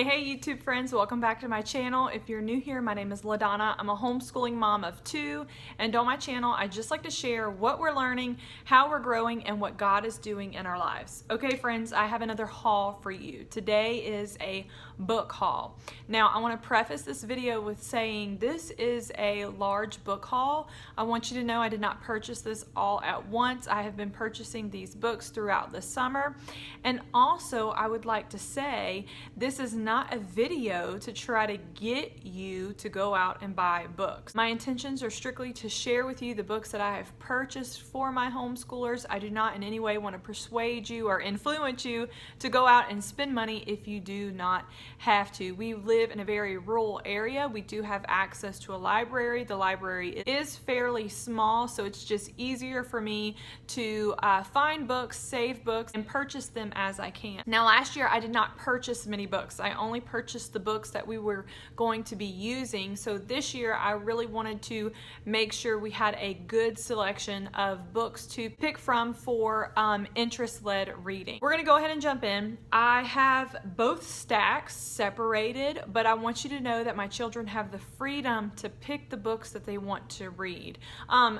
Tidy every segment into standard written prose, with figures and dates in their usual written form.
Hey YouTube friends, welcome back to my channel. If you're new here, my name is LaDonna. I'm a homeschooling mom of 2, and on my channel I just like to share what we're learning, how we're growing, and what God is doing in our lives. Okay friends, I have another haul for you. Today is a book haul. Now I want to preface this video with saying this is a large book haul. I want you to know I did not purchase this all at once. I have been purchasing these books throughout the summer, and also I would like to say this is not a video to try to get you to go out and buy books. My intentions are strictly to share with you the books that I have purchased for my homeschoolers. I do not in any way want to persuade you or influence you to go out and spend money if you do not have to. We live in a very rural area. We do have access to a library. The library is fairly small, so it's just easier for me to find books, save books, and purchase them as I can. Now last year I did not purchase many books. I only purchased the books that we were going to be using. So this year I really wanted to make sure we had a good selection of books to pick from for interest-led reading. We're gonna go ahead and jump in. I have both stacks separated, but I want you to know that my children have the freedom to pick the books that they want to read.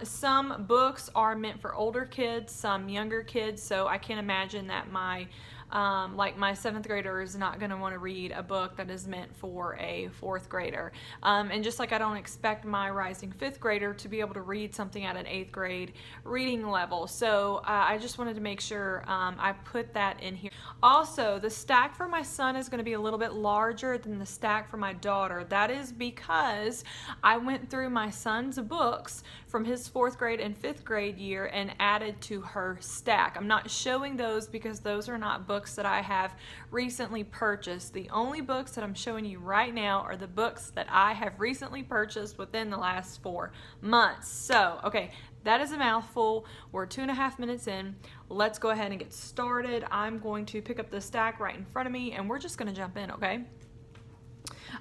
Some books are meant for older kids, some younger kids, so I can't imagine that my 7th grader is not going to want to read a book that is meant for a 4th grader. And just like I don't expect my rising 5th grader to be able to read something at an 8th grade reading level. So I just wanted to make sure I put that in here. Also, the stack for my son is going to be a little bit larger than the stack for my daughter. That is because I went through my son's books from his 4th grade and 5th grade year and added to her stack. I'm not showing those because those are not books that I have recently purchased. The only books that I'm showing you right now are the books that I have recently purchased within the last 4 months. So, okay, that is a mouthful. We're 2.5 minutes in. Let's go ahead and get started. I'm going to pick up the stack right in front of me and we're just going to jump in, okay?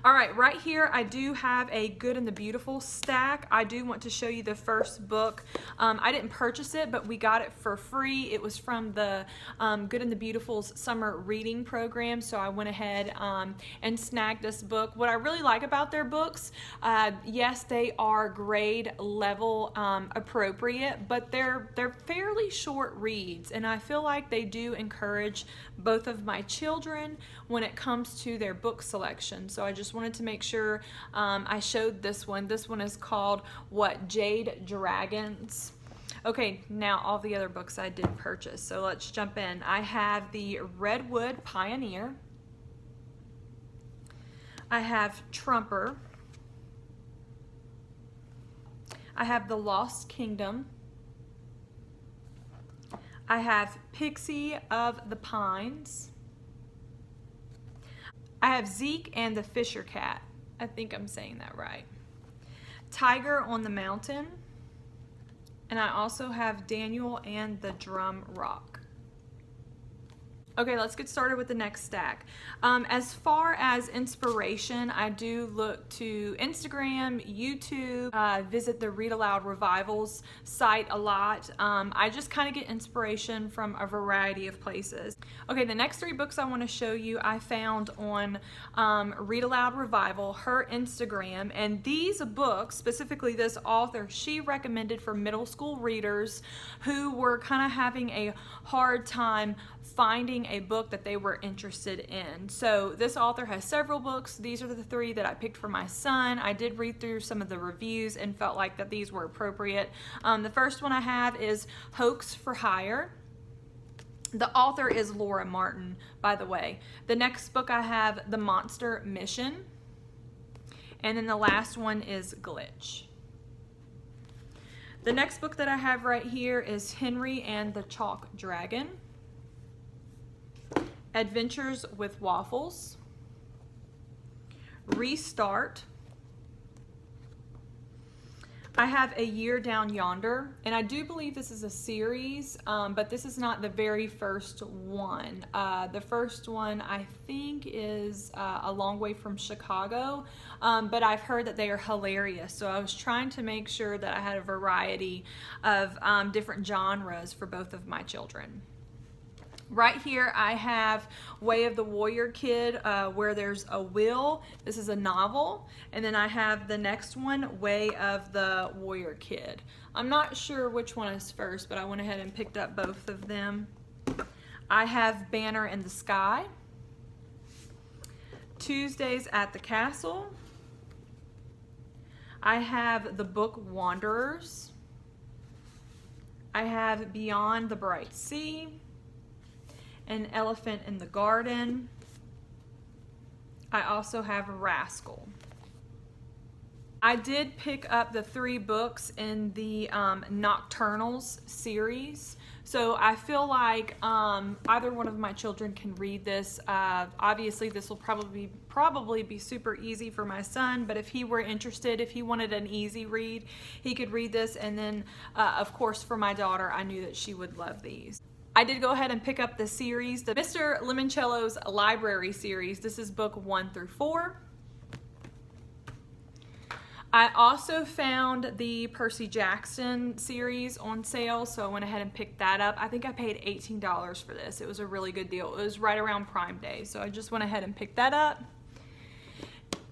All right, right here I do have a Good and the Beautiful stack. I do want to show you the first book. I didn't purchase it, but we got it for free. It was from the Good and the Beautiful's summer reading program, so I went ahead and snagged this book. What I really like about their books, yes, they are grade level appropriate, but they're fairly short reads, and I feel like they do encourage both of my children when it comes to their book selection. So I just wanted to make sure I showed this one. This one is called Jade Dragons. Okay, now all the other books I did purchase, so let's jump in. I have the Redwood Pioneer. I have Trumper. I have The Lost Kingdom. I have Pixie of the Pines. I have Zeke and the Fisher Cat. I think I'm saying that right. Tiger on the Mountain. And I also have Daniel and the Drum Rock. Okay, let's get started with the next stack. As far as inspiration, I do look to Instagram, YouTube, visit the Read Aloud Revivals site a lot. I just kind of get inspiration from a variety of places. Okay, the next 3 books I want to show you I found on Read Aloud Revival, her Instagram, and these books, specifically this author, she recommended for middle school readers who were kind of having a hard time finding a book that they were interested in. So this author has several books. These are the 3 that I picked for my son. I did read through some of the reviews and felt like that these were appropriate. The first one I have is Hoax for Hire. The author is Laura Martin, by the way. The next book I have, The Monster Mission. And then the last one is Glitch. The next book that I have right here is Henry and the Chalk Dragon. Adventures with Waffles. Restart. I have A Year Down Yonder, and I do believe this is a series, but this is not the very first one. The first one I think is A Long Way from Chicago, but I've heard that they are hilarious, so I was trying to make sure that I had a variety of different genres for both of my children. Right here I have Way of the Warrior Kid, where there's a will. This is a novel. And then I have the next one, Way of the Warrior Kid. I'm not sure which one is first, but I went ahead and picked up both of them. I have Banner in the Sky, Tuesdays at the Castle. I have the book Wanderers. I have Beyond the Bright Sea, An Elephant in the Garden. I also have Rascal. I did pick up the 3 books in the Nocturnals series. So I feel like either one of my children can read this. Obviously this will probably be super easy for my son, but if he were interested, if he wanted an easy read, he could read this. And then of course for my daughter, I knew that she would love these. I did go ahead and pick up the series, the Mr. Limoncello's Library series. This is book 1 through 4. I also found the Percy Jackson series on sale, so I went ahead and picked that up. I think I paid $18 for this. It was a really good deal. It was right around Prime Day, so I just went ahead and picked that up.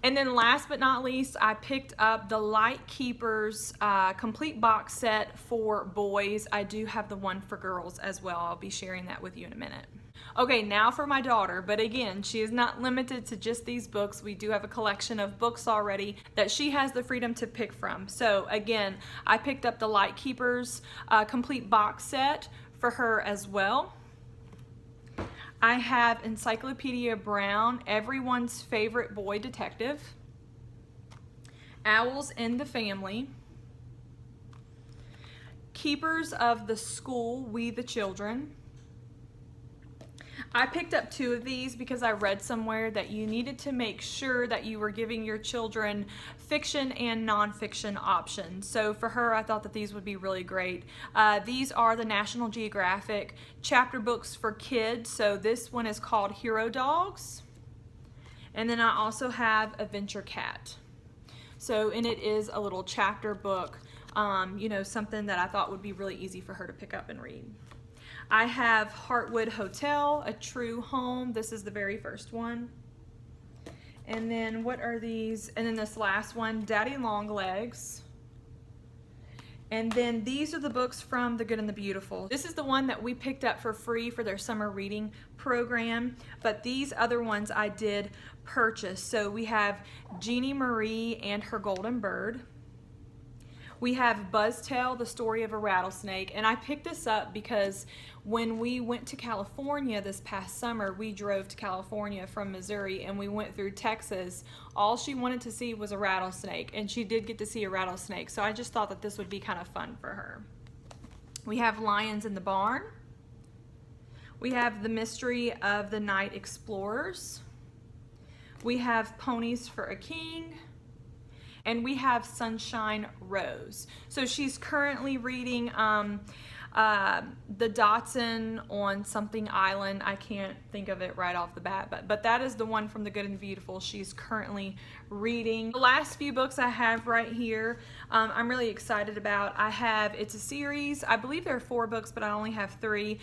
And then last but not least, I picked up the Light Keepers complete box set for boys. I do have the one for girls as well. I'll be sharing that with you in a minute. Okay, now for my daughter, but again, she is not limited to just these books. We do have a collection of books already that she has the freedom to pick from. So again, I picked up the Light Keepers complete box set for her as well. I have Encyclopedia Brown, Everyone's Favorite Boy Detective, Owls in the Family, Keepers of the School, We the Children. I picked up 2 of these because I read somewhere that you needed to make sure that you were giving your children fiction and nonfiction options. So for her, I thought that these would be really great. These are the National Geographic chapter books for kids. So this one is called Hero Dogs. And then I also have Adventure Cat. So, and it is a little chapter book, you know, something that I thought would be really easy for her to pick up and read. I have Heartwood Hotel, A True Home. This is the very first one. And then what are these? And then this last one, Daddy Longlegs. And then these are the books from The Good and the Beautiful. This is the one that we picked up for free for their summer reading program, but these other ones I did purchase. So we have Jeannie Marie and Her Golden Bird. We have Buzztail, The Story of a Rattlesnake, and I picked this up because when we went to California this past summer, we drove to California from Missouri and we went through Texas. All she wanted to see was a rattlesnake, and she did get to see a rattlesnake, so I just thought that this would be kind of fun for her. We have Lions in the Barn. We have The Mystery of the Night Explorers. We have Ponies for a King. And we have Sunshine Rose. So she's currently reading the Dotson on something island. I can't think of it right off the bat, but that is the one from The Good and the Beautiful she's currently reading. The last few books I have right here, I'm really excited about. It's a series. I believe there are 4 books, but I only have 3.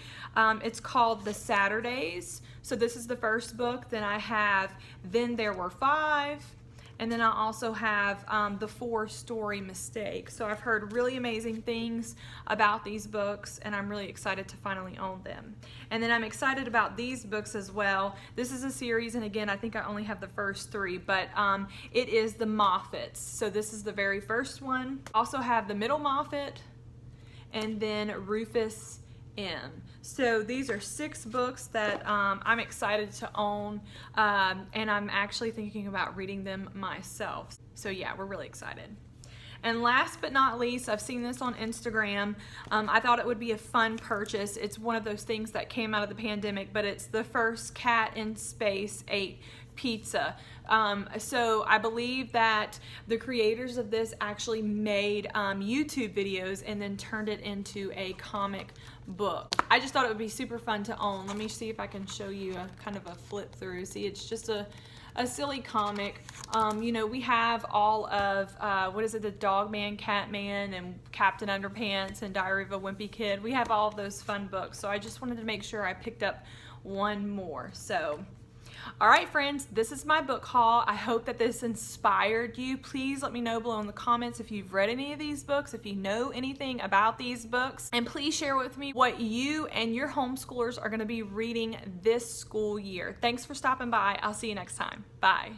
It's called The Saturdays. So this is the first book. Then I have Then There Were 5. And then I also have the 4-Story Mistake. So I've heard really amazing things about these books, and I'm really excited to finally own them. And then I'm excited about these books as well. This is a series, and again, I think I only have the first 3, but it is the Moffats. So this is the very first one. Also have the Middle Moffat, and then Rufus M. So these are 6 books that I'm excited to own, and I'm actually thinking about reading them myself. So yeah, we're really excited. And last but not least, I've seen this on Instagram. I thought it would be a fun purchase. It's one of those things that came out of the pandemic, but it's The First Cat in Space Ate Pizza. So I believe that the creators of this actually made YouTube videos and then turned it into a comic book. I just thought it would be super fun to own. Let me see if I can show you a kind of a flip through. See, it's just a a silly comic. You know, we have all of, the Dog Man, Cat Man, and Captain Underpants, and Diary of a Wimpy Kid. We have all of those fun books, so I just wanted to make sure I picked up one more. So, all right, friends, this is my book haul. I hope that this inspired you. Please let me know below in the comments if you've read any of these books, if you know anything about these books, and please share with me what you and your homeschoolers are going to be reading this school year. Thanks for stopping by. I'll see you next time. Bye.